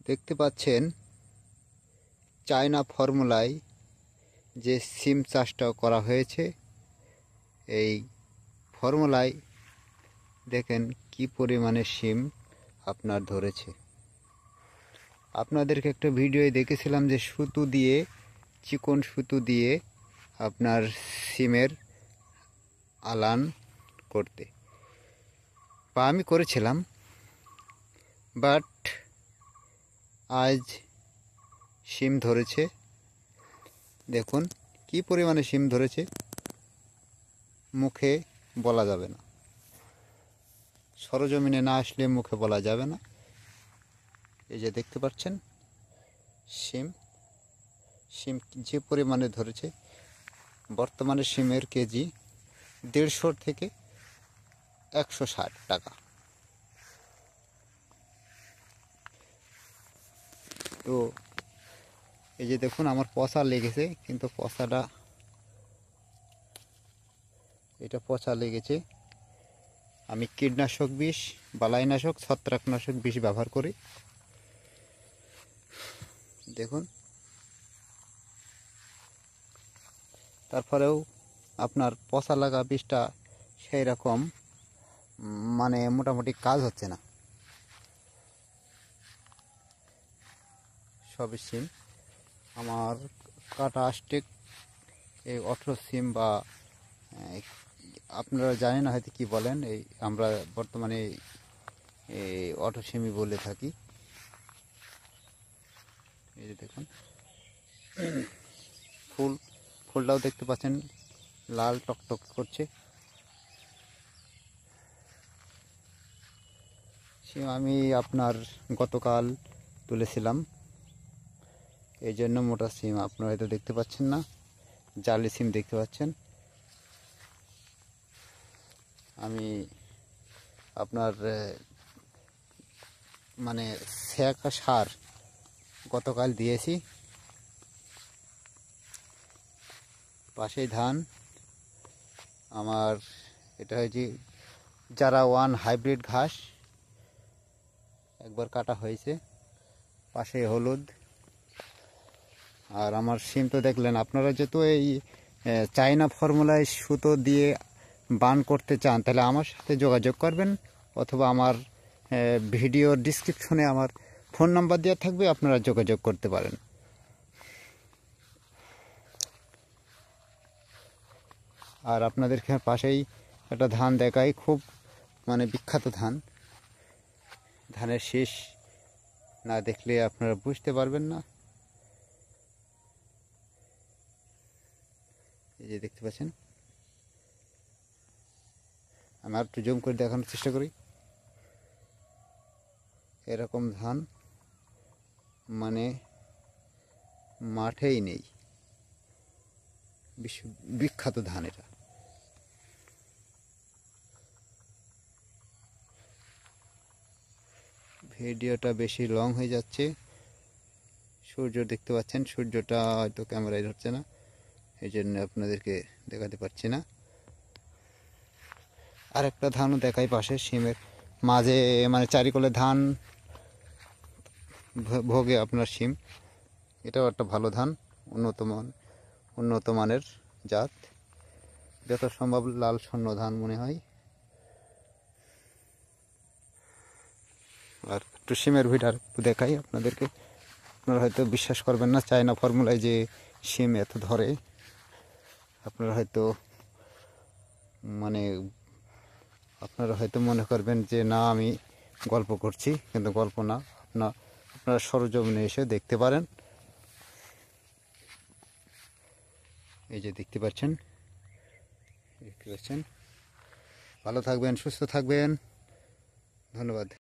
দেখতে পাচ্ছেন চায়না ফর্মুলায় যে সিম চাষটা করা হয়েছে, এই ফর্মুলায় দেখেন কি পরিমাণে সিম আপনার ধরেছে। আপনাদেরকে একটা ভিডিওয়ে দেখেছিলাম যে সুতো দিয়ে, চিকন সুতো দিয়ে আপনার সিমের আলান করতে, বা আমি করেছিলাম, বাট আজ সিম ধরেছে। দেখুন কি পরিমাণে সিম ধরেছে, মুখে বলা যাবে না, সরজমিনে না আসলে মুখে বলা যাবে না। এই যে দেখতে পাচ্ছেন সিম যে পরিমাণে ধরেছে, বর্তমানে সিমের কেজি 150 থেকে 160 টাকা। তো এই যে দেখুন আমার পচা লেগেছে, কিন্তু পচা লেগেছে। আমি কীটনাশক বিষ, বালাইনাশক, ছত্রাকনাশক বিষ ব্যবহার করি। দেখুন, তারপরেও আপনার পচা লাগা বিষটা সেই রকম মানে মোটামুটি কাজ হচ্ছে না। সবই সিম আমার কাটা স্টিক, এই 18 সিম, বা আপনারা জানেন না হয়তো কি বলেন, এই আমরা বর্তমানে এই 18 সিমই বলে থাকি। এই যে দেখুন ফুলটাও দেখতে পাচ্ছেন লাল টকটক করছে। সিম আমি আপনার গতকাল তুলেছিলাম, এই জন্য মোটা সিম আপনারা হয়তো দেখতে পাচ্ছেন না, জালি সিম দেখতে পাচ্ছেন। আমি আপনার মানে সেকা সার গতকাল দিয়েছি। পাশেই ধান আমার, এটা হয়েছে যারা 1 হাইব্রিড ঘাস, একবার কাটা হয়েছে। পাশে হলুদ। আর আমার সিম তো দেখলেন আপনারা, যেহেতু এই চায়না ফর্মুলায় সুতো দিয়ে বান করতে চান, তাহলে আমার সাথে যোগাযোগ করবেন, অথবা আমার ভিডিওর ডিসক্রিপশনে আমার ফোন নাম্বার দেওয়া থাকবে, আপনারা যোগাযোগ করতে পারেন। আর আপনাদেরকে পাশেই একটা ধান দেখাই, খুব মানে বিখ্যাত ধান। ধানের শীষ না দেখলে আপনারা বুঝতে পারবেন না। এই যে দেখতে পাচ্ছেন, আমি আর একটু জুম করে দেখানোর চেষ্টা করি। এরকম ধান মানে মাঠেই নেই, বিখ্যাত ধান এটা। ভিডিওটা বেশি লং হয়ে যাচ্ছে। সূর্য দেখতে পাচ্ছেন, সূর্যটা হয়তো ক্যামেরায় ধরছে না, এই জন্য আপনাদেরকে দেখাতে পারছি না। আর একটা ধানও দেখাই পাশে সিমের মাঝে, মানে চারিকলে ধান ভোগে আপনার সিম। এটাও একটা ভালো ধান, উন্নত মানের জাত, যত সম্ভব লাল স্বর্ণ ধান মনে হয়। আর একটু সিমের ভিটার দেখাই আপনাদেরকে, আপনারা হয়তো বিশ্বাস করবেন না, চায়না ফর্মুলায় যে সিম এত ধরে, আপনারা হয়তো মনে করবেন যে না আমি গল্প করছি, কিন্তু গল্প না, আপনারা সরজমিনে এসে দেখতে পারেন। এই যে দেখতে পাচ্ছেন, ভালো থাকবেন, সুস্থ থাকবেন, ধন্যবাদ।